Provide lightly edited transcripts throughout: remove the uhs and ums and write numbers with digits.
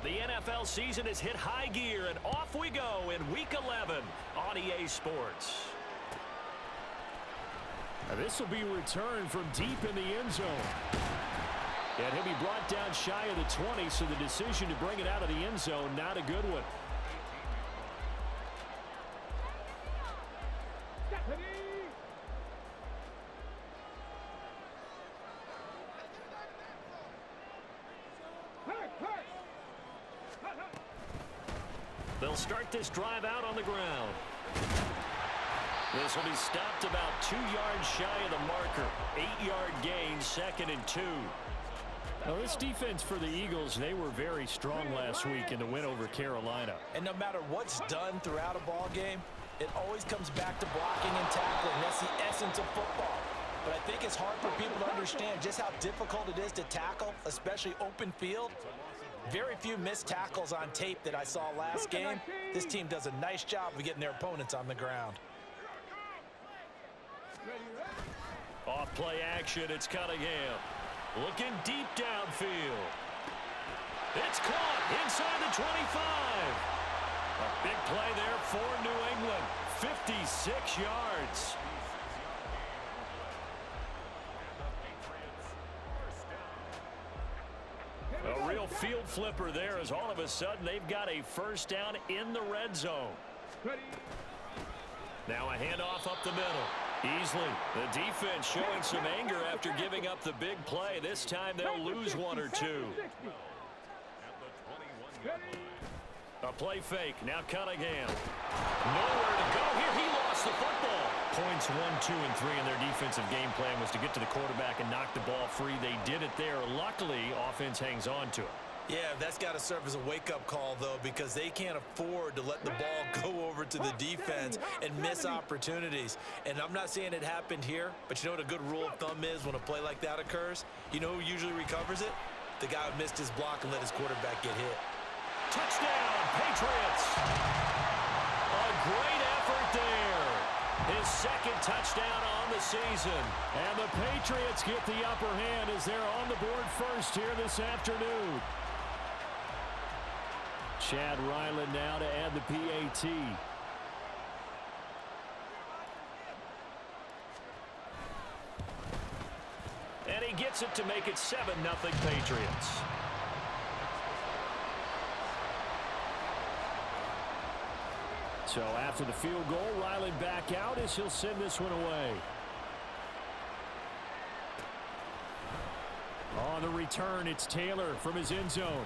The NFL season has hit high gear, and off we go in Week 11 on EA Sports. Now this will be returned from deep in the end zone. And he'll be brought down shy of the 20, so the decision to bring it out of the end zone, not a good one. They'll start this drive out on the ground. This will be stopped about 2 yards shy of the marker. 8-yard gain, 2nd and 2. Now, this defense for the Eagles, they were very strong last week in the win over Carolina. And no matter what's done throughout a ball game, it always comes back to blocking and tackling. That's the essence of football. But I think it's hard for people to understand just how difficult it is to tackle, especially open field. Very few missed tackles on tape that I saw last game. This team does a nice job of getting their opponents on the ground. Off play action, it's Cunningham. Looking deep downfield. It's caught inside the 25. A big play there for New England. 56 yards. A real field flipper there as all of a sudden they've got a first down in the red zone. Now a handoff up the middle. Easily, the defense showing some anger after giving up the big play. This time they'll lose 1 or 2. A play fake. Now Cunningham. Nowhere to go here. He lost the football. Points 1, 2, and 3 in their defensive game plan was to get to the quarterback and knock the ball free. They did it there. Luckily, offense hangs on to it. Yeah, that's got to serve as a wake-up call, though, because they can't afford to let the ball go over to the defense and miss opportunities. And I'm not saying it happened here, but you know what a good rule of thumb is when a play like that occurs? You know who usually recovers it? The guy who missed his block and let his quarterback get hit. Touchdown, Patriots! A great effort there. His 2nd touchdown on the season. And the Patriots get the upper hand as they're on the board first here this afternoon. Chad Ryland now to add the PAT. And he gets it to make it 7-0 Patriots. So after the field goal, Ryland back out as he'll send this one away. On the return, it's Taylor from his end zone.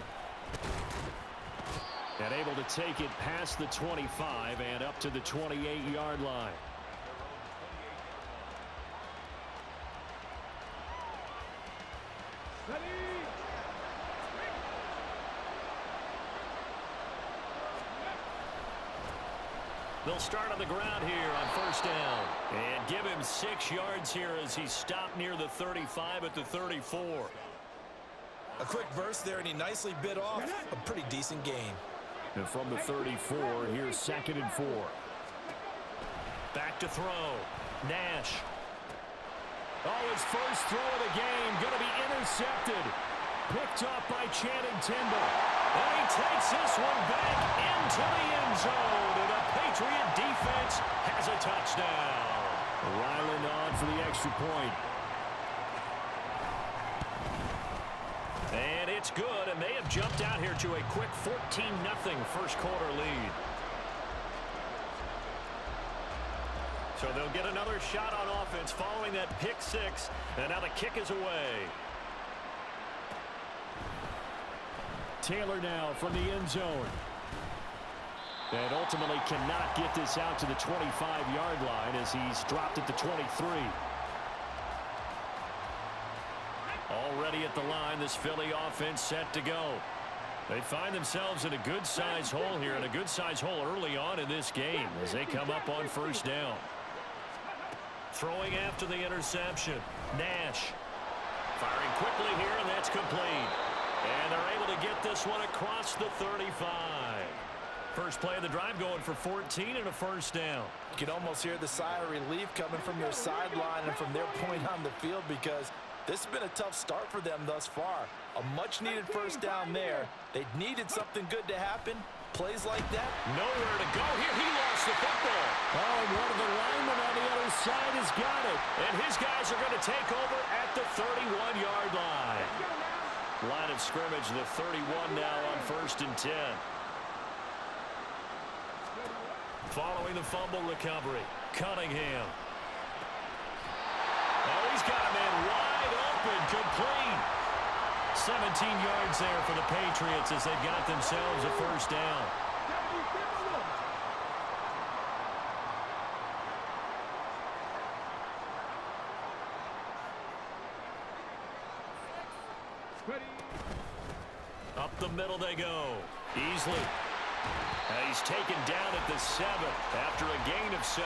And able to take it past the 25 and up to the 28-yard line. They'll start on the ground here on first down. And give him 6 yards here as he stopped near the 35 at the 34. A quick burst there, and he nicely bit off a pretty decent gain. And from the 34, here's 2nd and 4. Back to throw. Nash. Oh, his first throw of the game going to be intercepted. Picked up by Channing Tindall. And he takes this one back into the end zone. And the Patriot defense has a touchdown. Ryland on for the extra point. And it's good, and they have jumped out here to a quick 14-0 first quarter lead. So they'll get another shot on offense following that pick 6, and now the kick is away. Taylor now from the end zone. And ultimately cannot get this out to the 25-yard line as he's dropped at the 23. Already at the line, this Philly offense set to go. They find themselves in a good-sized hole here, and a good-sized hole early on in this game as they come up on first down. Throwing after the interception. Nash firing quickly here, and that's complete. And they're able to get this one across the 35. First play of the drive going for 14 and a first down. You can almost hear the sigh of relief coming from their sideline and from their point on the field because This has been a tough start for them thus far. A much-needed first down there. They needed something good to happen. Plays like that. Nowhere to go here. He lost the football. Oh, and one of the linemen on the other side has got it. And his guys are going to take over at the 31-yard line. Line of scrimmage, the 31 now on 1st and 10. Following the fumble recovery, Cunningham. Oh, he's got a man wide open, complete. 17 yards there for the Patriots as they've got themselves a first down. Up the middle they go. Easily. He's taken down at the 7 after a gain of 7.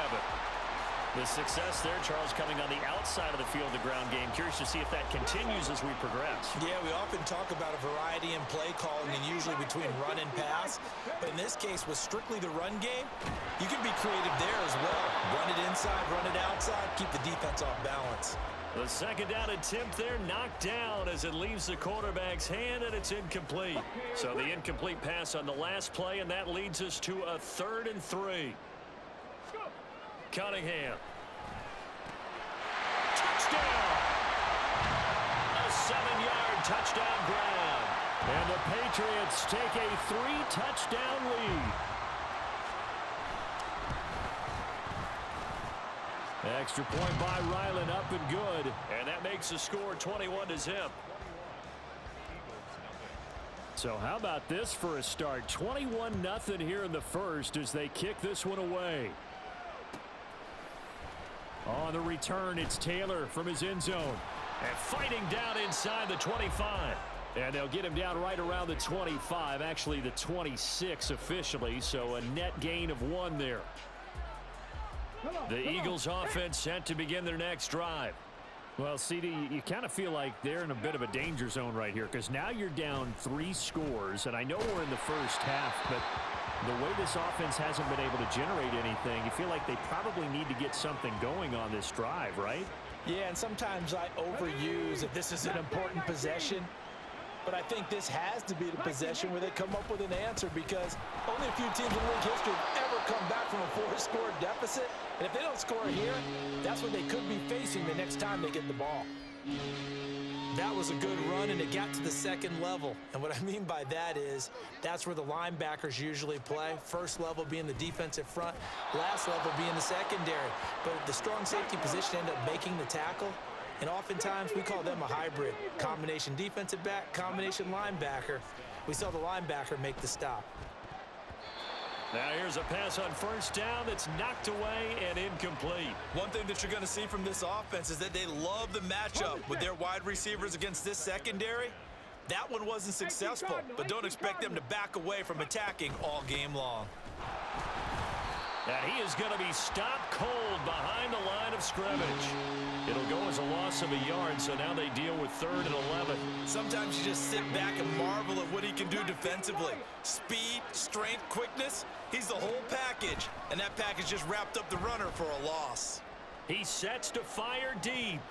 The success there, Charles, coming on the outside of the field, the ground game. Curious to see if that continues as we progress. Yeah, we often talk about a variety in play calling and usually between run and pass. But in this case, with strictly the run game, you can be creative there as well. Run it inside, run it outside, keep the defense off balance. The second down attempt there knocked down as it leaves the quarterback's hand, and it's incomplete. So the incomplete pass on the last play, and that leads us to a 3rd and 3. Cunningham. Touchdown! A 7-yard touchdown grab. And the Patriots take a 3-touchdown lead. Extra point by Ryland, up and good. And that makes the score 21-0. So how about this for a start? 21-0 here in the first as they kick this one away. On the return, it's Taylor from his end zone. And fighting down inside the 25. And they'll get him down right around the 25, actually the 26 officially, so a net gain of 1 there. The Eagles offense set to begin their next drive. Well, CD, you kind of feel like they're in a bit of a danger zone right here because now you're down 3 scores, and I know we're in the first half, but the way this offense hasn't been able to generate anything, you feel like they probably need to get something going on this drive, right? Yeah, and sometimes I overuse that this is an important possession. But I think this has to be the possession where they come up with an answer because only a few teams in league history have ever come back from a 4-score deficit. And if they don't score here, that's what they could be facing the next time they get the ball. That was a good run, and it got to the second level. And what I mean by that is that's where the linebackers usually play. First level being the defensive front, last level being the secondary. But the strong safety position ended up making the tackle. And oftentimes, we call them a hybrid. Combination defensive back, combination linebacker. We saw the linebacker make the stop. Now here's a pass on first down that's knocked away and incomplete. One thing that you're going to see from this offense is that they love the matchup with their wide receivers against this secondary. That one wasn't successful, but don't expect them to back away from attacking all game long. And he is going to be stopped cold behind the line of scrimmage. It'll go as a loss of a yard, so now they deal with 3rd and 11. Sometimes you just sit back and marvel at what he can do defensively. Speed, strength, quickness, he's the whole package. And that package just wrapped up the runner for a loss. He sets to fire deep.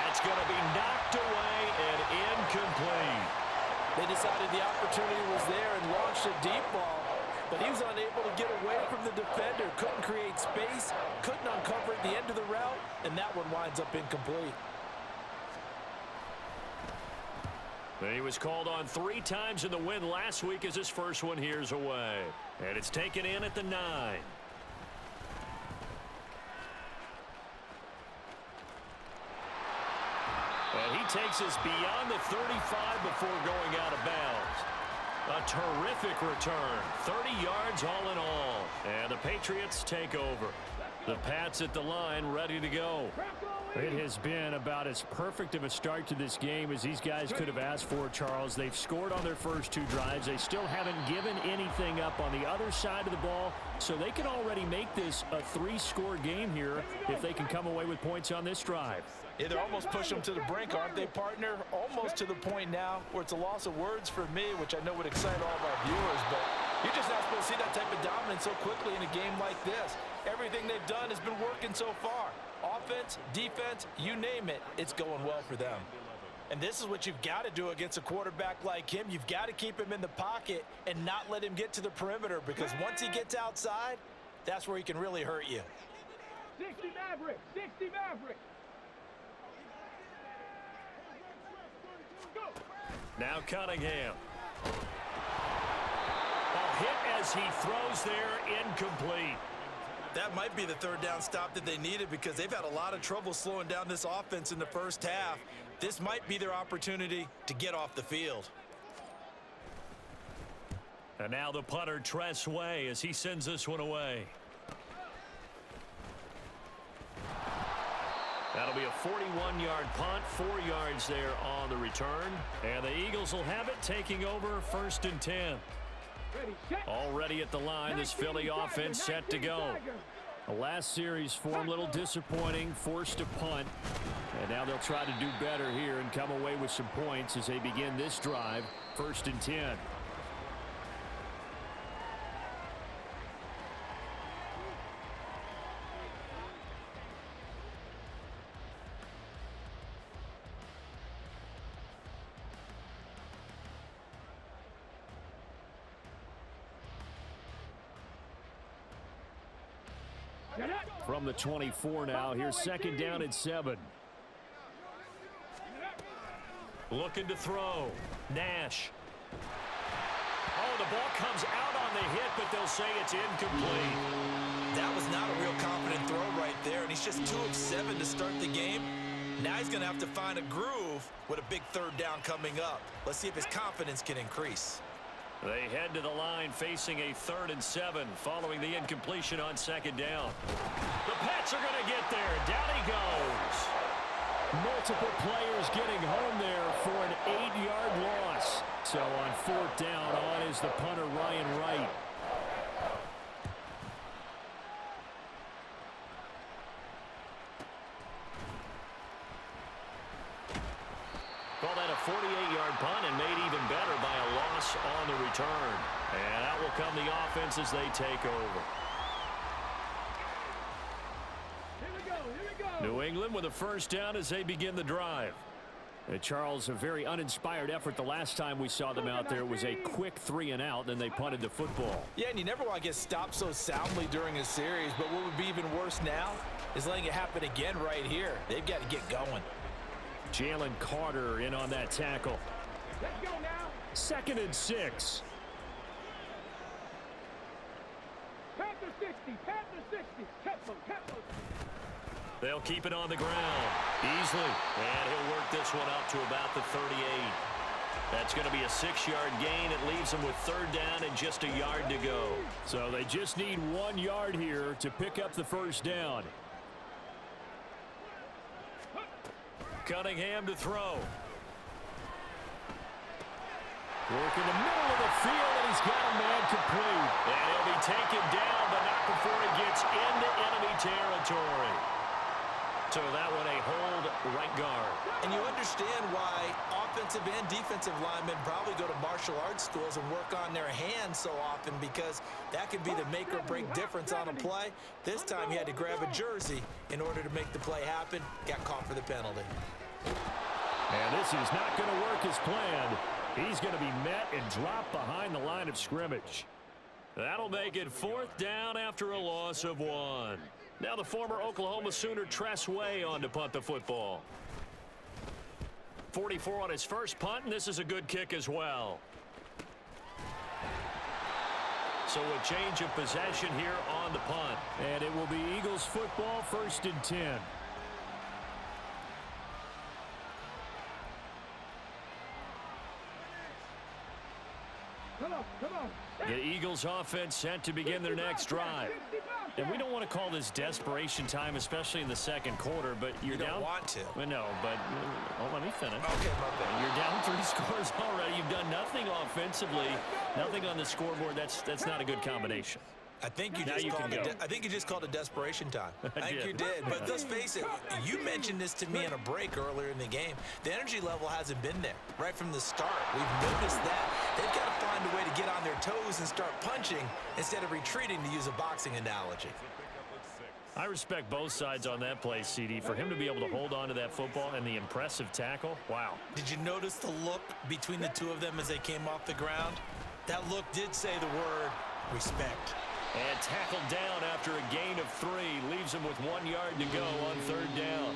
That's going to be knocked away and incomplete. They decided the opportunity was there and launched a deep ball. But he was unable to get away from the defender, couldn't create space, couldn't uncover at the end of the route, and that one winds up incomplete. He was called on 3 times in the win last week as his first one here's away. And it's taken in at the 9. And he takes us beyond the 35 before going out of bounds. A terrific return. 30 yards all in all. And the Patriots take over. The Pats at the line ready to go. It has been about as perfect of a start to this game as these guys could have asked for, Charles. They've scored on their first 2 drives. They still haven't given anything up on the other side of the ball, so they can already make this a 3-score game here if they can come away with points on this drive. Yeah, they're almost pushing them to the brink, aren't they, partner? Almost to the point now where it's a loss of words for me, which I know would excite all of our viewers, but you're just not supposed to see that type of dominance so quickly in a game like this. Everything they've done has been working so far. Offense, defense, you name it, it's going well for them. And this is what you've got to do against a quarterback like him. You've got to keep him in the pocket and not let him get to the perimeter, because once he gets outside, that's where he can really hurt you. 60 Maverick, 60 Maverick. Go. Now Cunningham. A hit as he throws there, incomplete. That might be the third down stop that they needed, because they've had a lot of trouble slowing down this offense in the first half. This might be their opportunity to get off the field. And now the punter, Tress Way, as he sends this one away. That'll be a 41-yard punt, 4 yards there on the return. And the Eagles will have it, taking over 1st and 10. Ready, set. Already at the line, this Philly offense set to go. The last series for them, a little disappointing, forced to punt. And now they'll try to do better here and come away with some points as they begin this drive, 1st and 10. From the 24 now, here's 2nd down and 7. Looking to throw. Nash. Oh, the ball comes out on the hit, but they'll say it's incomplete. That was not a real confident throw right there, and he's just 2 of 7 to start the game. Now he's going to have to find a groove with a big 3rd down coming up. Let's see if his confidence can increase. They head to the line facing a 3rd and 7 following the incompletion on 2nd down. The Pats are going to get there. Down he goes. Multiple players getting home there for an 8-yard loss. So on 4th down, on is the punter, Ryan Wright. Call that a 48-yard punt and made even better by a loss on the return. And that will come the offense as they take over. Here we go, here we go. New England with a 1st down as they begin the drive. Charles, a very uninspired effort the last time we saw them out there. It was a quick 3-and-out, then they punted the football. Yeah, and you never want to get stopped so soundly during a series, but what would be even worse now is letting it happen again right here. They've got to get going. Jalen Carter in on that tackle. Let's go now. 2nd and 6. Panther 60, Panther 60. Tempo, tempo. They'll keep it on the ground easily. And he'll work this one up to about the 38. That's going to be a 6-yard gain. It leaves them with 3rd down and just a yard to go. So they just need 1 yard here to pick up the 1st down. Cunningham to throw. Work in the middle of the field, and he's got a man complete. And he'll be taken down, but not before he gets into enemy territory. So that one a hold right guard. And you understand why offensive and defensive linemen probably go to martial arts schools and work on their hands so often, because that could be the make or break difference on a play. This time he had to grab a jersey in order to make the play happen. Got caught for the penalty. And this is not going to work as planned. He's going to be met and dropped behind the line of scrimmage. That'll make it 4th down after a loss of 1. Now the former Oklahoma Sooner Tress Way on to punt the football. 44 on his first punt, and this is a good kick as well. So a change of possession here on the punt. And it will be Eagles football, 1st and 10. Come on, come on. The Eagles offense set to begin their next drive. And we don't want to call this desperation time, especially in the 2nd quarter, but you're You down. don't want to. Well, no, but let me finish. Okay, my bad. You're down 3 scores already. You've done nothing offensively, nothing on the scoreboard. That's not a good combination. I think you Now just you called can it. go. I think you just called it desperation time. I think did. you did. But let's face it. You mentioned this to me in a break earlier in the game. The energy level hasn't been there right from the start. We've noticed that. They've got to find a way to get on their toes and start punching instead of retreating, to use a boxing analogy. I respect both sides on that play, CD. For him to be able to hold on to that football and the impressive tackle, wow. Did you notice the look between the two of them as they came off the ground? That look did say the word respect. And tackled down after a gain of 3. Leaves him with 1 yard to go on 3rd down.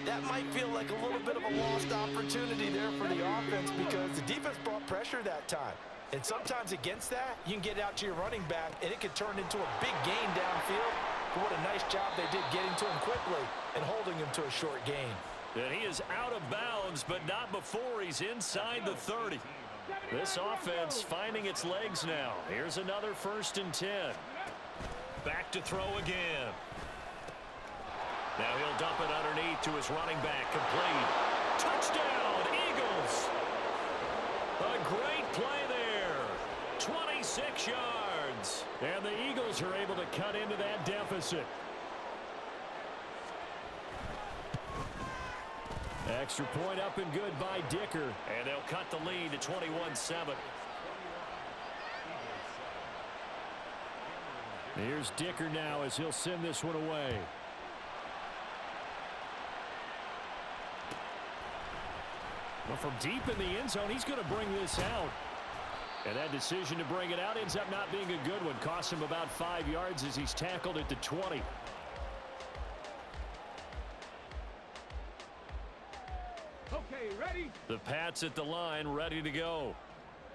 That might feel like a little bit of a lost opportunity there for the offense because the defense brought pressure that time. And sometimes against that, you can get out to your running back, and it could turn into a big gain downfield. But what a nice job they did getting to him quickly and holding him to a short gain. And he is out of bounds, but not before he's inside the 30. This offense finding its legs now. Here's another 1st and 10. Back to throw again. Now he'll dump it underneath to his running back. Complete. Touchdown, Eagles. A great play there. 26 yards. And the Eagles are able to cut into that deficit. Extra point up and good by Dicker. And they'll cut the lead to 21-7. Here's Dicker now as he'll send this one away. Well, from deep in the end zone, he's going to bring this out. And that decision to bring it out ends up not being a good one. Costs him about 5 yards as he's tackled at the 20. Okay, ready? The Pats at the line, ready to go.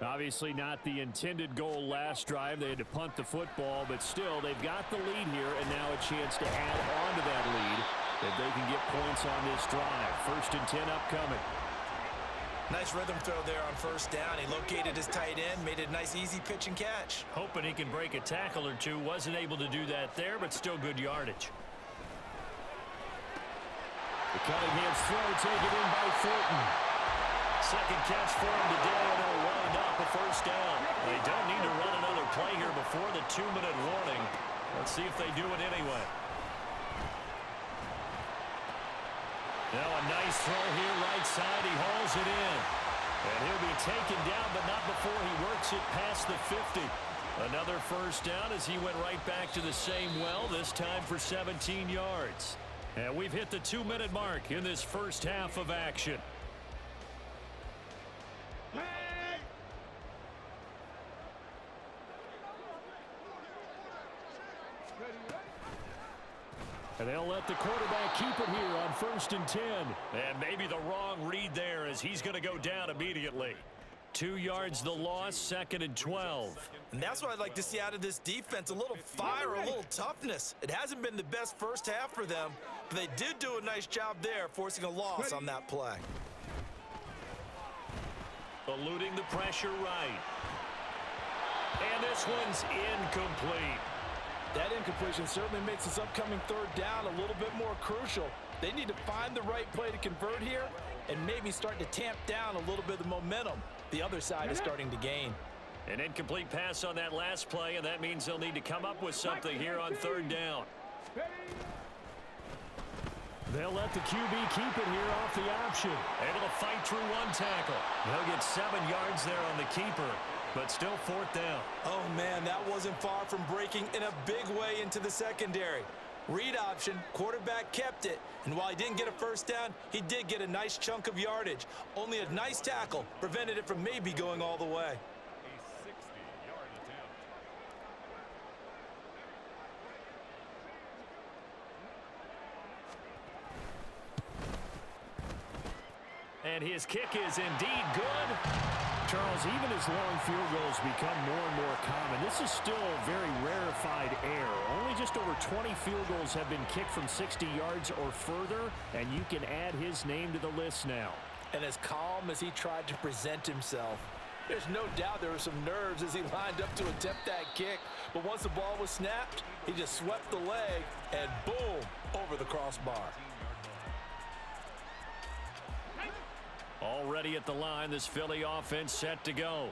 Obviously not the intended goal last drive. They had to punt the football, but still, they've got the lead here, and now a chance to add on to that lead if they can get points on this drive. 1st and 10 upcoming. Nice rhythm throw there on 1st down. He located his tight end, made it a nice easy pitch and catch. Hoping he can break a tackle or two. Wasn't able to do that there, but still good yardage. The Cunningham's throw taken in by Fulton. Second catch for him today, and it'll wind up a 1st down. They don't need to run another play here before the 2-minute warning. Let's see if they do it anyway. Now a nice throw here right side. He hauls it in. And he'll be taken down, but not before he works it past the 50. Another 1st down as he went right back to the same well, this time for 17 yards. And we've hit the 2-minute mark in this 1st half of action. And they'll let the quarterback keep it here on 1st and 10. And maybe the wrong read there as he's going to go down immediately. 2 yards the loss, 2nd and 12. And that's what I'd like to see out of this defense, a little fire, a little toughness. It hasn't been the best 1st half for them, but they did do a nice job there, forcing a loss on that play. Eluding the pressure right. And this one's incomplete. That incompletion certainly makes this upcoming 3rd down a little bit more crucial. They need to find the right play to convert here and maybe start to tamp down a little bit of the momentum the other side is starting to gain. An incomplete pass on that last play, and that means they'll need to come up with something here on 3rd down. They'll let the QB keep it here off the option. Able to fight through 1 tackle. He'll get 7 yards there on the keeper, but still 4th down. Oh, man, that wasn't far from breaking in a big way into the secondary. Read option, quarterback kept it, and while he didn't get a 1st down, he did get a nice chunk of yardage. Only a nice tackle prevented it from maybe going all the way. A 60-yard attempt. And his kick is indeed good. Charles, even as long field goals become more and more common, this is still a very rarefied air. Only just over 20 field goals have been kicked from 60 yards or further, and you can add his name to the list now. And as calm as he tried to present himself, there's no doubt there were some nerves as he lined up to attempt that kick. But once the ball was snapped, he just swept the leg and boom, over the crossbar. Already at the line, this Philly offense set to go.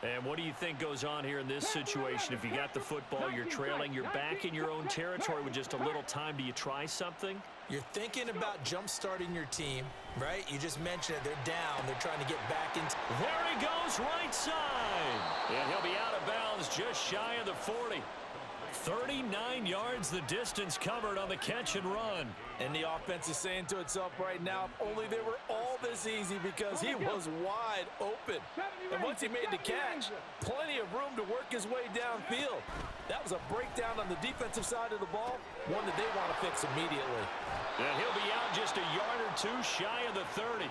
And what do you think goes on here in this situation? If you got the football, you're trailing, you're back in your own territory with just a little time. Do you try something? You're thinking about jump-starting your team, right? You just mentioned it. They're down. They're trying to get back into... There he goes, right side. And he'll be out of bounds just shy of the 40. 39 yards the distance covered on the catch and run. And the offense is saying to itself right now, if only they were all this easy, because he was wide open. And once he made the catch, plenty of room to work his way downfield. That was a breakdown on the defensive side of the ball, one that they want to fix immediately. And he'll be out just a yard or two shy of the 30.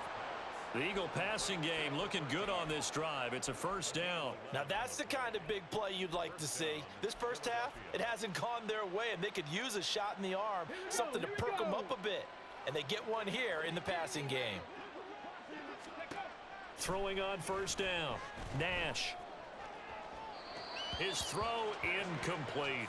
The Eagle passing game looking good on this drive. It's a first down. Now that's the kind of big play you'd like to see. This first half, it hasn't gone their way, and they could use a shot in the arm, something to perk them up a bit. And they get one here in the passing game. Throwing on first down, Nash. His throw incomplete.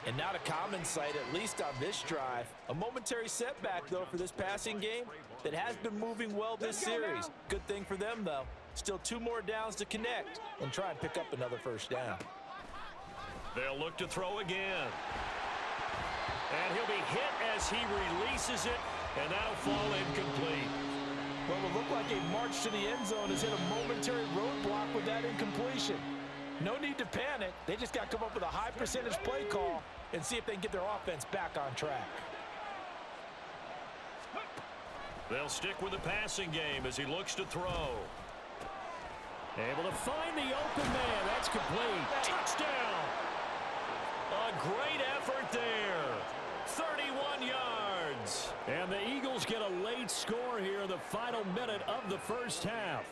And not a common sight, at least on this drive. A momentary setback, though, for this passing game that has been moving well this series. Good thing for them, though. Still 2 more downs to connect and try and pick up another first down. They'll look to throw again. And he'll be hit as he releases it, and that'll fall incomplete. Well, it looked like a march to the end zone has hit a momentary roadblock with that incompletion. No need to panic. They just got to come up with a high percentage play call and see if they can get their offense back on track. They'll stick with the passing game as he looks to throw. Able to find the open man. That's complete. Touchdown. A great effort there. 31 yards. And the Eagles get a late score here in the final minute of the first half.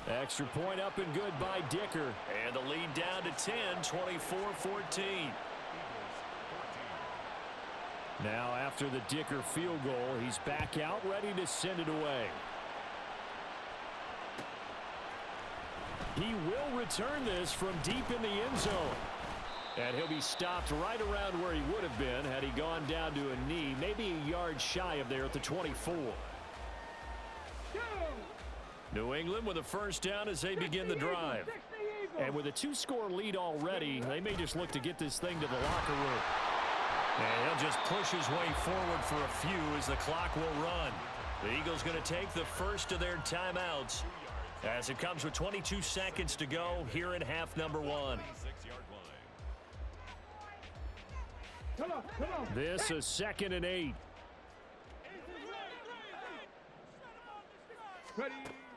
Extra point up and good by Dicker. And the lead down to 10, 24-14. Now after the Dicker field goal, he's back out ready to send it away. He will return this from deep in the end zone. And he'll be stopped right around where he would have been had he gone down to a knee, maybe a yard shy of there at the 24. New England with a first down as they begin the drive. And with a 2-score lead already, they may just look to get this thing to the locker room. And he'll just push his way forward for a few as the clock will run. The Eagles going to take the first of their timeouts as it comes with 22 seconds to go here in half number 1. This is 2nd and 8.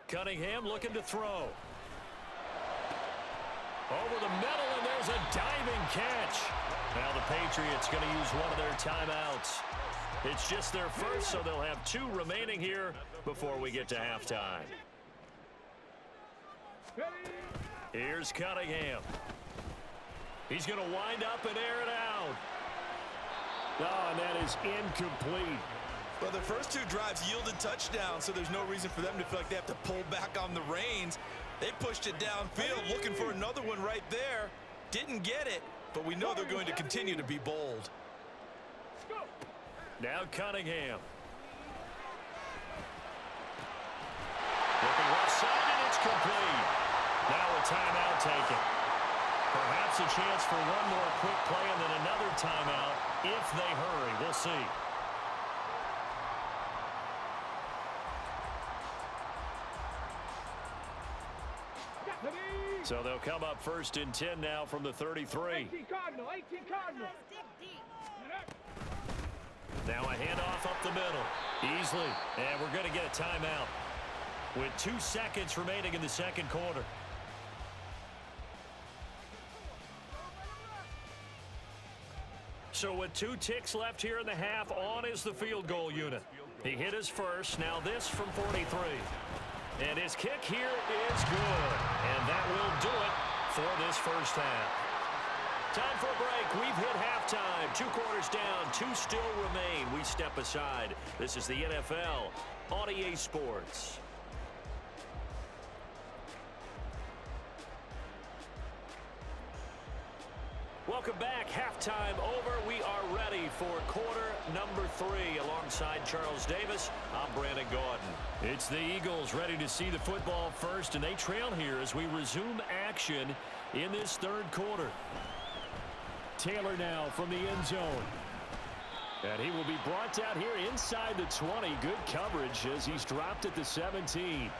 Cunningham looking to throw. Over the middle, and there's a diving catch. Now the Patriots going to use one of their timeouts. It's just their first, so they'll have 2 remaining here before we get to halftime. Here's Cunningham. He's going to wind up and air it out. Oh, and that is incomplete. Well, their first 2 drives yielded touchdowns, so there's no reason for them to feel like they have to pull back on the reins. They pushed it downfield, looking for another one right there. Didn't get it, but we know they're going to continue to be bold. Now Cunningham. Looking left side, and it's complete. Now a timeout taken. Perhaps a chance for one more quick play and then another timeout if they hurry. We'll see. So they'll come up 1st and 10 now from the 33. 18 Cardinal. Now a handoff up the middle. Easily. And we're going to get a timeout with 2 seconds remaining in the second quarter. So with 2 ticks left here in the half, on is the field goal unit. He hit his first. Now this from 43. And his kick here is good. And that will do it for this first half. Time for a break. We've hit halftime. 2 quarters down. 2 still remain. We step aside. This is the NFL on EA Sports. Welcome back. Halftime over. We are ready for quarter number 3. Alongside Charles Davis, I'm Brandon Gaudin. It's the Eagles ready to see the football first, and they trail here as we resume action in this third quarter. Taylor now from the end zone. And he will be brought down here inside the 20. Good coverage as he's dropped at the 17.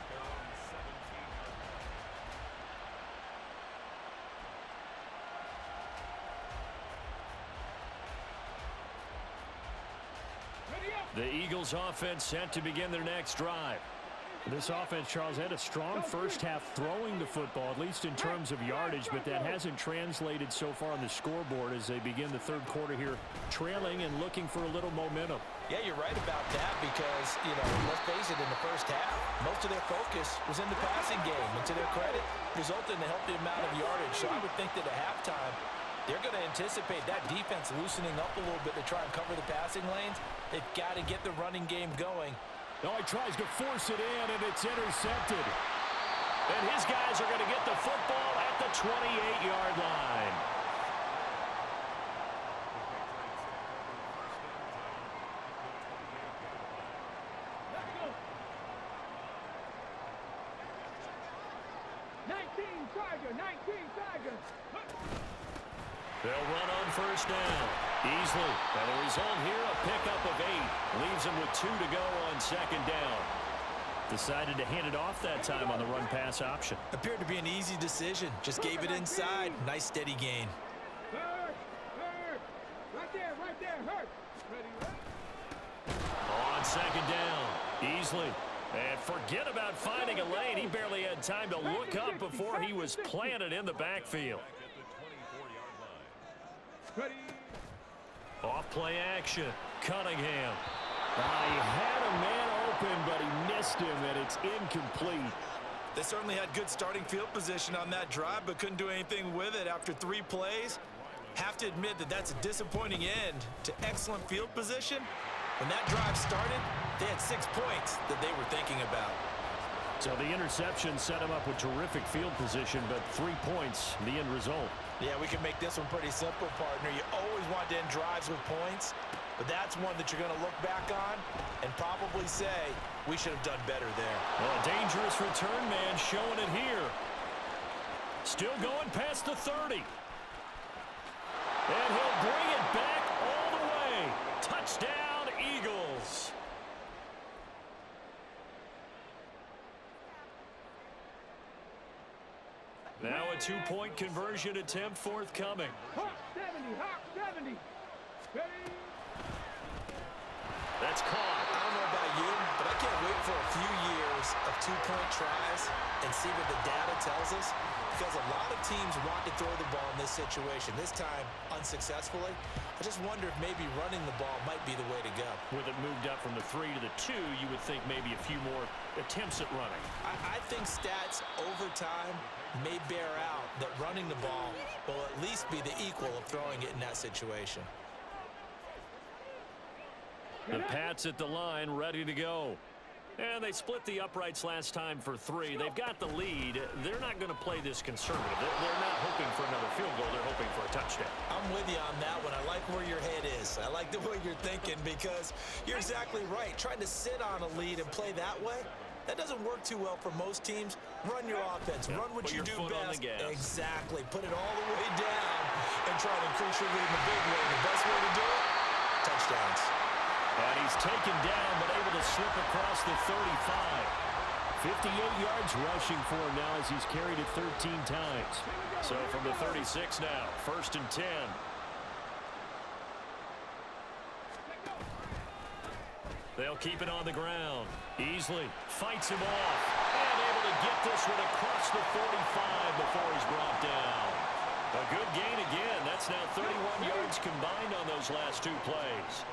Eagles offense set to begin their next drive. This offense, Charles, had a strong first half throwing the football, at least in terms of yardage, but that hasn't translated so far on the scoreboard as they begin the third quarter here, trailing and looking for a little momentum. Yeah, you're right about that because, let's face it, in the first half, most of their focus was in the passing game. And to their credit, resulted in a healthy amount of yardage. So I would think that at halftime, they're going to anticipate that defense loosening up a little bit to try and cover the passing lanes. They've got to get the running game going. Oh, he tries to force it in, and it's intercepted. And his guys are going to get the football at the 28-yard line. Let's go. 19 Tiger, 19 Tiger. They'll run on first down. Easily. And the result here, a pickup of 8. Leaves them with 2 to go on second down. Decided to hand it off that time on the run-pass option. Appeared to be an easy decision. Just gave it inside. Nice steady gain. Hurt. Right there, hurt. Ready. On second down. Easily. And forget about finding a lane. He barely had time to look up before he was planted in the backfield. Ready. Off play action. Cunningham. He had a man open, but he missed him, and it's incomplete. They certainly had good starting field position on that drive, but couldn't do anything with it after 3 plays. Have to admit that that's a disappointing end to excellent field position. When that drive started, they had 6 points that they were thinking about. So the interception set him up with terrific field position, but 3 points, the end result. Yeah, we can make this one pretty simple, partner. You always want to end drives with points, but that's one that you're going to look back on and probably say, we should have done better there. Well, a dangerous return man showing it here. Still going past the 30. And he'll bring it back all the way. Touchdown, Eagles. Now a 2-point conversion attempt forthcoming. Hawk 70. Ready. That's caught. I don't know about you, but I can't wait for a few years of 2-point tries and see what the data tells us, because a lot of teams want to throw the ball in this situation. This time, unsuccessfully. I just wonder if maybe running the ball might be the way to go. With it moved up from the 3 to the 2, you would think maybe a few more attempts at running. I think stats over time may bear out that running the ball will at least be the equal of throwing it in that situation. The Pats at the line, ready to go. And they split the uprights last time for 3. They've got the lead. They're not going to play this conservative. They're not hoping for another field goal. They're hoping for a touchdown. I'm with you on that one. I like where your head is. I like the way you're thinking, because you're exactly right. Trying to sit on a lead and play that way, that doesn't work too well for most teams. Run your offense. Run what Put you your do foot on best. the gas. Exactly. Put it all the way down and try to increase your lead in the big way. The best way to do it, touchdowns. And he's taken down, but able to slip across the 35. 58 yards rushing for him now as he's carried it 13 times. So from the 36 now, 1st and 10. They'll keep it on the ground. Easily fights him off. And able to get this one across the 45 before he's brought down. A good gain again. That's now 31 yards combined on those last 2 plays.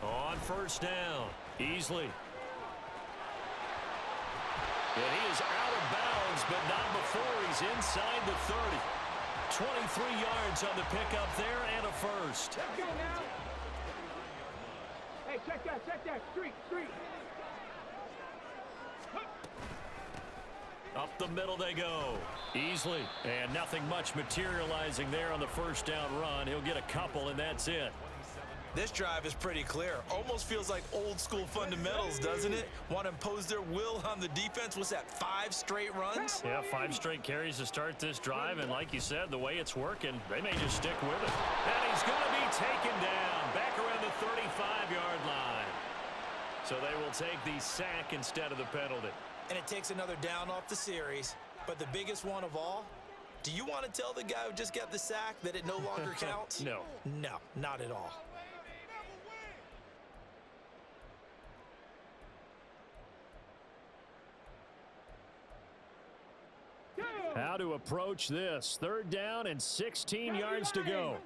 On first down, Easley. And he is out of bounds, but not before he's inside the 30. 23 yards on the pickup there and a first. Let's go now. Hey, check that. Street. Up the middle they go. Easily. And nothing much materializing there on the first down run. He'll get a couple, and that's it. This drive is pretty clear. Almost feels like old school fundamentals, doesn't it? Want to impose their will on the defense. Was that 5 straight runs? Yeah, 5 straight carries to start this drive, and like you said, the way it's working, they may just stick with it. And he's going to be taken down back around the 35-yard line. So they will take the sack instead of the penalty. And it takes another down off the series. But the biggest one of all, Do you want to tell the guy who just got the sack that it no longer counts? No. No, not at all. How to approach this. 3rd down and 16 yards to go.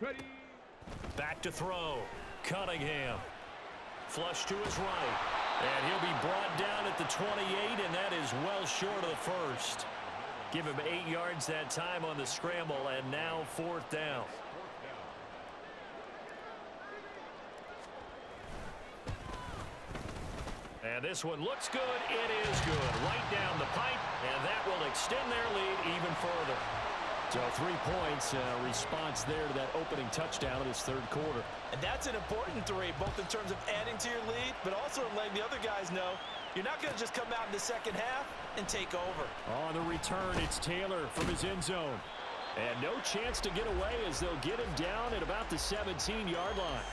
Ready. Back to throw. Cunningham. Flush to his right. And he'll be brought down at the 28, and that is well short of the first. Give him 8 yards that time on the scramble, and now 4th down. And this one looks good. It is good. Right down the pipe, and that will extend their lead even further. So 3 points, response there to that opening touchdown in this 3rd quarter. And that's an important 3, both in terms of adding to your lead, but also letting the other guys know you're not going to just come out in the second half and take over. On the return, it's Taylor from his end zone. And no chance to get away as they'll get him down at about the 17-yard line.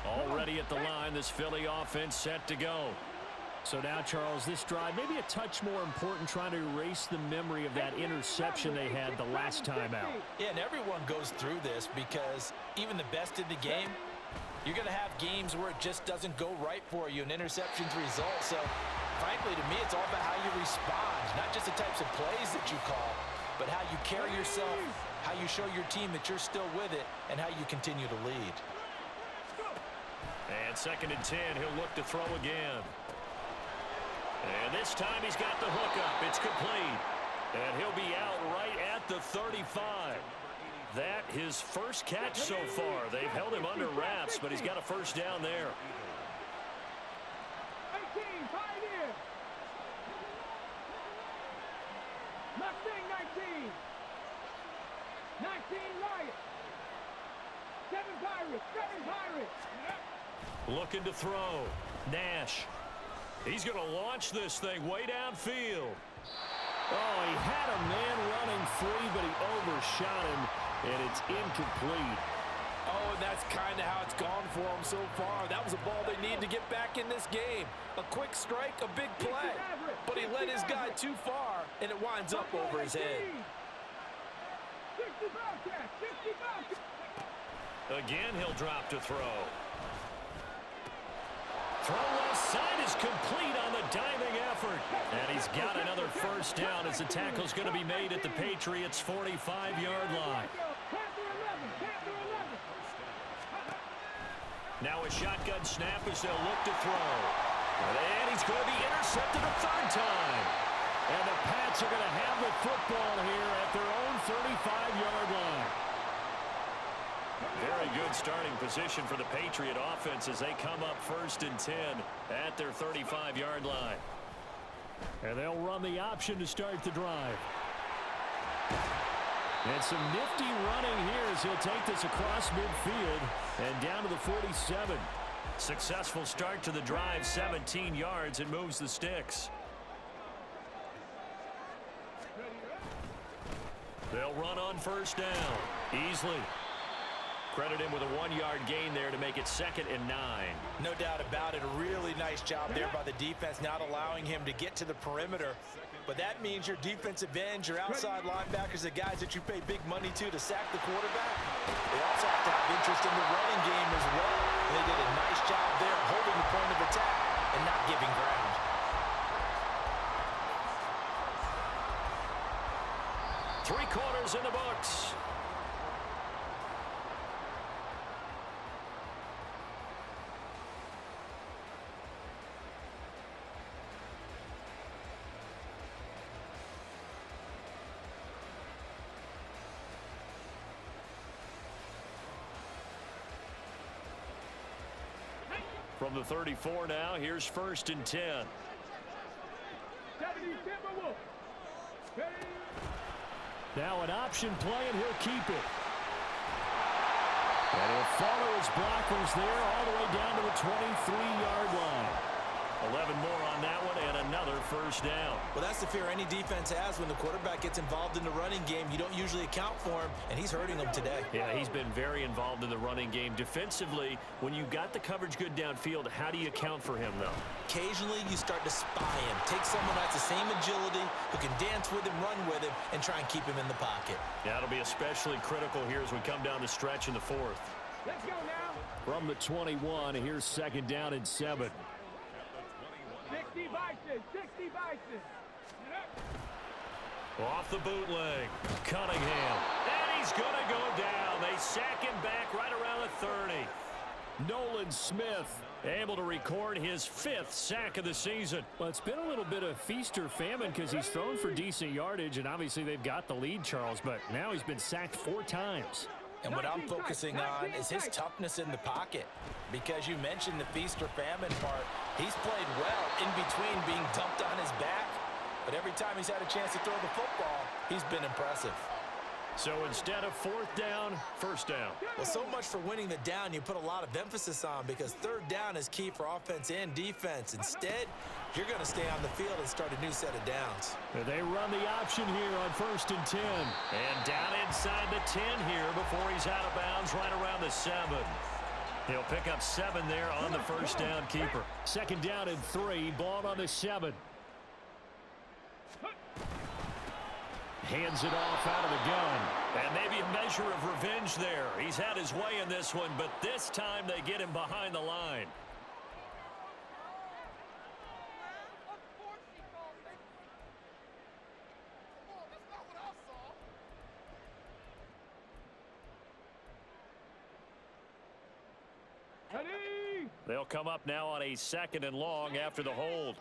Already at the line, this Philly offense set to go. So now, Charles, this drive maybe a touch more important, trying to erase the memory of that interception they had the last time out. Yeah, and everyone goes through this because even the best in the game, you're going to have games where it just doesn't go right for you and interceptions result. So, frankly, to me, it's all about how you respond, not just the types of plays that you call, but how you carry yourself, how you show your team that you're still with it, and how you continue to lead. And 2nd and 10, he'll look to throw again. And this time he's got the hook up. It's complete. And he'll be out right at the 35. That his first catch so far. They've held him under wraps, but he's got a first down there. 18, Pioneer. Mustang 19. 19, Riot. 7 Pirates, 7 Pirates. Looking to throw. Nash. He's going to launch this thing way downfield. Oh, he had a man running free, but he overshot him, and it's incomplete. Oh, and that's kind of how it's gone for him so far. That was a ball they need to get back in this game. A quick strike, a big play. But he led his guy too far, and it winds up over his head. 60 Bobcats, 60 Bobcats. Again, he'll drop to throw. Throw left side is complete on the diving effort. And he's got another first down as the tackle's going to be made at the Patriots' 45-yard line. Now a shotgun snap as they'll look to throw. And he's going to be intercepted a 3rd time. And the Pats are going to have the football here at their own 35-yard line. Very good starting position for the Patriot offense as they come up 1st and 10 at their 35-yard line. And they'll run the option to start the drive. And some nifty running here as he'll take this across midfield and down to the 47. Successful start to the drive, 17 yards, and moves the sticks. They'll run on 1st down. Easily. Credit him with a 1-yard gain there to make it 2nd and 9. No doubt about it. A really nice job there by the defense, not allowing him to get to the perimeter. But that means your defensive ends, your outside linebackers, the guys that you pay big money to sack the quarterback, they also have to have interest in the running game as well. They did a nice job there holding the point of attack and not giving ground. Three quarters in the books. From the 34 now, here's 1st and 10. 70 Timberwolves. Now an option play, and he'll keep it. And he'll follow his blockers there all the way down to the 23-yard line. 11 more on that one and another first down. Well, that's the fear any defense has when the quarterback gets involved in the running game. You don't usually account for him, and he's hurting them today. Yeah, he's been very involved in the running game. Defensively, when you got the coverage good downfield, how do you account for him, though? Occasionally, you start to spy him. Take someone who has the same agility, who can dance with him, run with him, and try and keep him in the pocket. Yeah, it'll be especially critical here as we come down the stretch in the fourth. Let's go now. From the 21, here's 2nd down and 7. 60 Bison, 60 Bison. Off the bootleg, Cunningham, and he's going to go down. They sack him back right around the 30. Nolan Smith able to record his 5th sack of the season. Well, it's been a little bit of feast or famine because he's thrown for decent yardage, and obviously they've got the lead, Charles, but now he's been sacked 4 times. And what I'm focusing on is his toughness in the pocket. Because you mentioned the feast or famine part, he's played well in between being dumped on his back. But every time he's had a chance to throw the football, he's been impressive. So instead of 4th down, 1st down. Well, so much for winning the down you put a lot of emphasis on, because 3rd down is key for offense and defense. Instead, you're going to stay on the field and start a new set of downs. They run the option here on 1st and 10. And down inside the 10 here before he's out of bounds right around the 7. He'll pick up 7 there on the 1st down keeper. 2nd down and 3, ball on the 7. Hands it off out of the gun. And maybe a measure of revenge there. He's had his way in this one, but this time they get him behind the line. Ready? They'll come up now on a 2nd and long after the hold.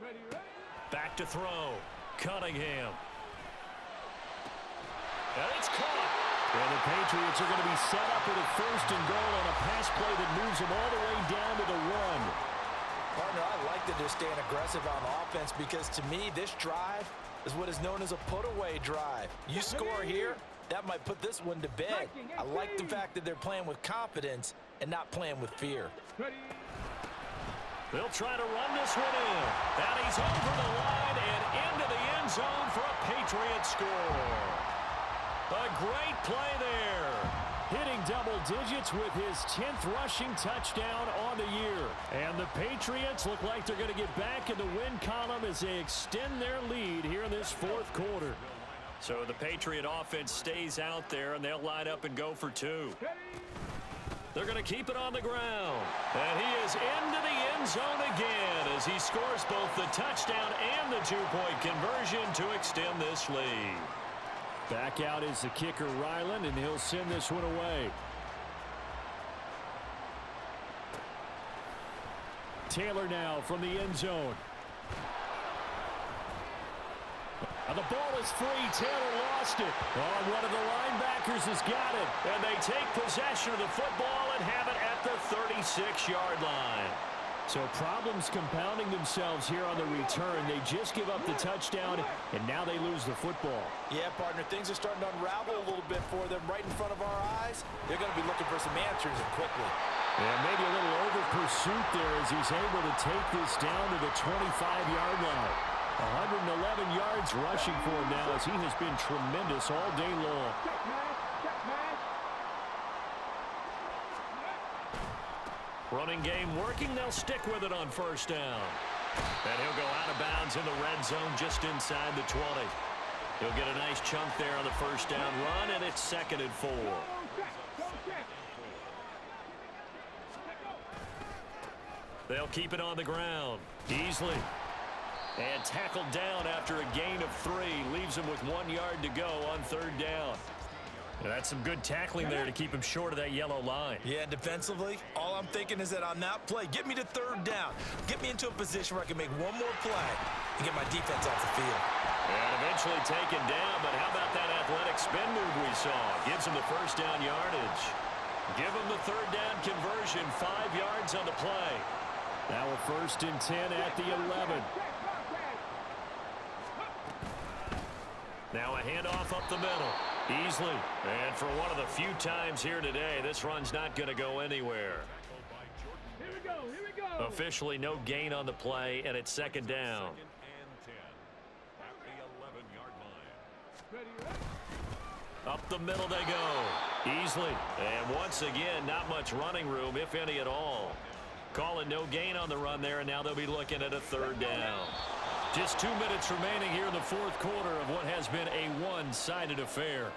Ready, ready. Back to throw. Cunningham. And it's caught. And the Patriots are going to be set up with a 1st and goal on a pass play that moves them all the way down to the 1. Partner, I like that they're staying aggressive on offense, because to me, this drive is what is known as a put-away drive. You score here, that might put this one to bed. I like the fact that they're playing with confidence and not playing with fear. Ready. They'll try to run this one in. And he's over the line and into the end zone for a Patriot score. A great play there. Hitting double digits with his 10th rushing touchdown on the year. And the Patriots look like they're going to get back in the win column as they extend their lead here in this 4th quarter. So the Patriot offense stays out there, and they'll line up and go for 2. They're going to keep it on the ground. And he is into the end zone again as he scores both the touchdown and the 2-point conversion to extend this lead. Back out is the kicker, Ryland, and he'll send this one away. Taylor now from the end zone. And the ball is free. Taylor lost it. Oh, one of the linebackers has got it. And they take possession of the football and have it at the 36-yard line. So problems compounding themselves here on the return. They just give up the touchdown, and now they lose the football. Yeah, partner, things are starting to unravel a little bit for them right in front of our eyes. They're going to be looking for some answers, and quickly. And maybe a little over pursuit there as he's able to take this down to the 25-yard line. 111 yards rushing for him now as he has been tremendous all day long. Check, man. Check, man. Running game working. They'll stick with it on 1st down. And he'll go out of bounds in the red zone just inside the 20. He'll get a nice chunk there on the 1st down run, and it's 2nd and 4. Go check. Go check. They'll keep it on the ground. Easily. And tackled down after a gain of 3. Leaves him with 1 yard to go on 3rd down. And that's some good tackling there to keep him short of that yellow line. Yeah, defensively, all I'm thinking is that on that play, get me to 3rd down. Get me into a position where I can make one more play and get my defense off the field. And eventually taken down, but how about that athletic spin move we saw? Gives him the 1st down yardage. Give him the 3rd down conversion, 5 yards on the play. Now a 1st and 10 at the 11. Now a handoff up the middle. Easily. And for one of the few times here today, this run's not going to go anywhere. Here we go. Here we go. Officially no gain on the play, and it's second down. Second and 10 at the 11-yard line. Ready, Up the middle they go. Easily. And once again, not much running room, if any at all. Calling no gain on the run there, and now they'll be looking at a third down. Just 2 minutes remaining here in the fourth quarter of what has been a one-sided affair.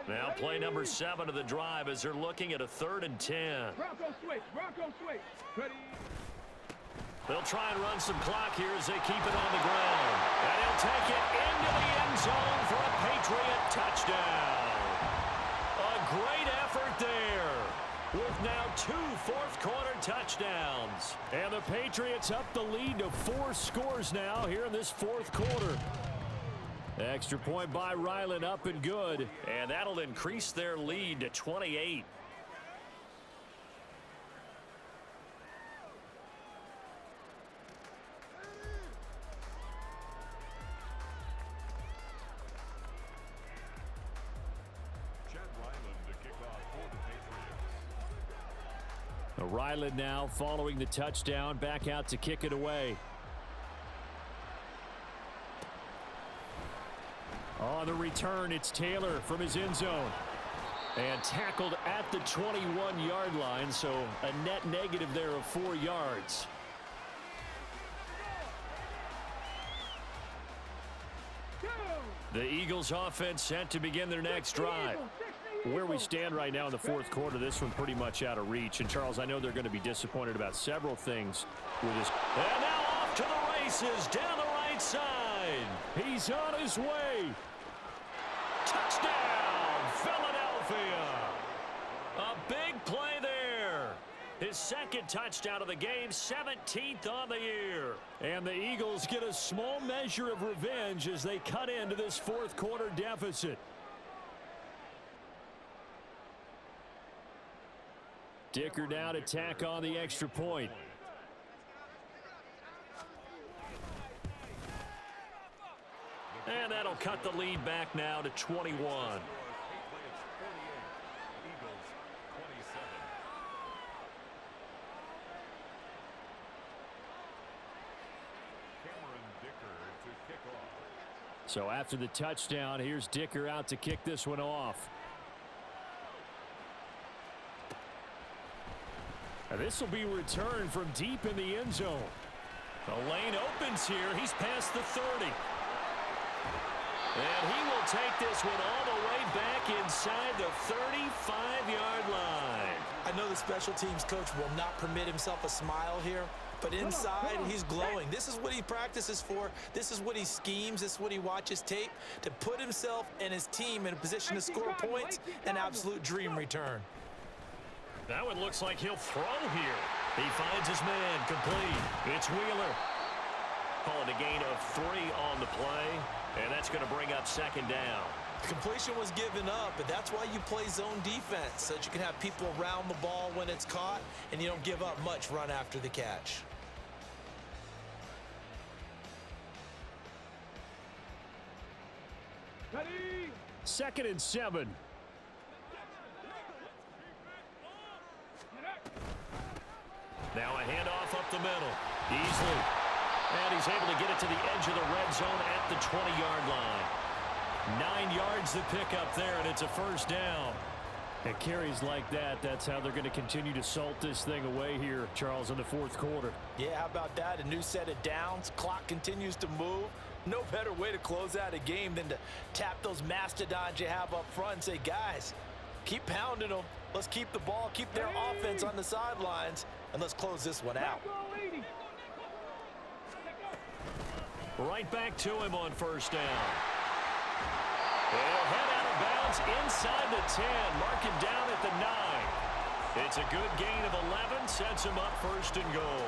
Now play number 7 of the drive as they're looking at a 3rd and 10. Bronco switch. Bronco switch. Ready. They'll try and run some clock here as they keep it on the ground. And he'll take it into the end zone for a Patriot touchdown. A great effort there, with now 2 fourth-quarter touchdowns. And the Patriots up the lead to 4 scores now here in this fourth quarter. Extra point by Ryland, up and good. And that'll increase their lead to 28. Chad Ryland to kick off for the Patriots. Ryland now following the touchdown, back out to kick it away. On the return, it's Taylor from his end zone. And tackled at the 21-yard line, so a net negative there of 4 yards. The Eagles offense set to begin their next drive. Where we stand right now in the fourth quarter, this one pretty much out of reach. And, Charles, I know they're going to be disappointed about several things with this. And now off to the races down the right side. He's on his way. Touchdown, Philadelphia. A big play there. His second touchdown of the game, 17th on the year. And the Eagles get a small measure of revenge as they cut into this fourth quarter deficit. Dicker now to tack on the extra point. And that'll cut the lead back now to 21. Patriots 48, Eagles 27. Cameron Dicker to kick off. So after the touchdown, here's Dicker out to kick this one off. And this will be returned from deep in the end zone. The lane opens here. He's past the 30. And he will take this one all the way back inside the 35-yard line. I know the special teams coach will not permit himself a smile here, but inside he's glowing. This is what he practices for. This is what he schemes. This is what he watches tape to put himself and his team in a position to score points. An absolute dream return. That one looks like he'll throw here. He finds his man complete. It's Wheeler. Calling a gain of 3 on the play, and that's going to bring up second down. Completion was given up, but that's why you play zone defense, so that you can have people around the ball when it's caught, and you don't give up much run after the catch. Ready. 2nd and 7. Now a handoff up the middle. Easily. And he's able to get it to the edge of the red zone at the 20-yard line. 9 yards to pick up there, and it's a first down. And carries like that, that's how they're going to continue to salt this thing away here, Charles, in the fourth quarter. Yeah, how about that? A new set of downs. Clock continues to move. No better way to close out a game than to tap those mastodons you have up front and say, guys, keep pounding them. Let's keep the ball, keep their offense on the sidelines, and let's close this one out. Right back to him on first down. He'll head out of bounds inside the 10. Mark him down at the 9. It's a good gain of 11. Sets him up first and goal.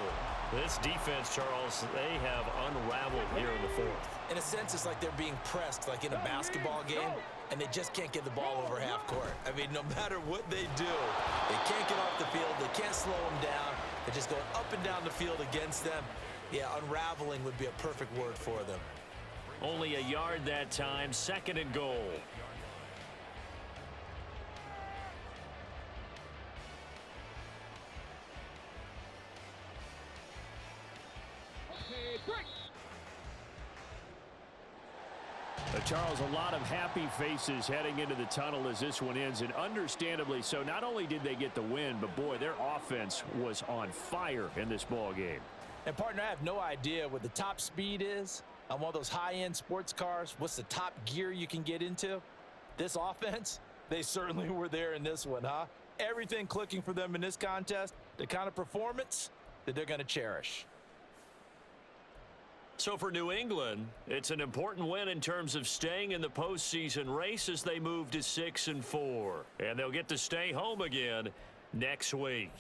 This defense, Charles, they have unraveled here in the fourth. In a sense, it's like they're being pressed, like in a basketball game, and they just can't get the ball over half court. I mean, no matter what they do, they can't get off the field. They can't slow them down. They're just going up and down the field against them. Yeah, unraveling would be a perfect word for them. Only a yard that time, second and goal. Strike. Charles, a lot of happy faces heading into the tunnel as this one ends, and understandably so. Not only did they get the win, but boy, their offense was on fire in this ball game. And partner, I have no idea what the top speed is on one of those high-end sports cars. What's the top gear you can get into? This offense, they certainly were there in this one, huh? Everything clicking for them in this contest, the kind of performance that they're going to cherish. So for New England, it's an important win in terms of staying in the postseason race as they move to 6-4. And they'll get to stay home again next week.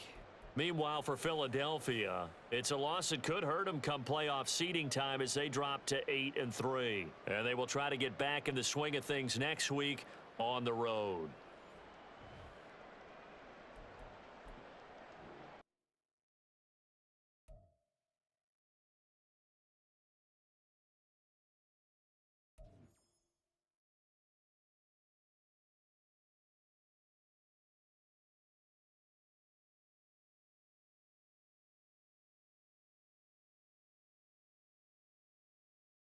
Meanwhile, for Philadelphia, it's a loss that could hurt them come playoff seeding time as they drop to 8-3. And they will try to get back in the swing of things next week on the road.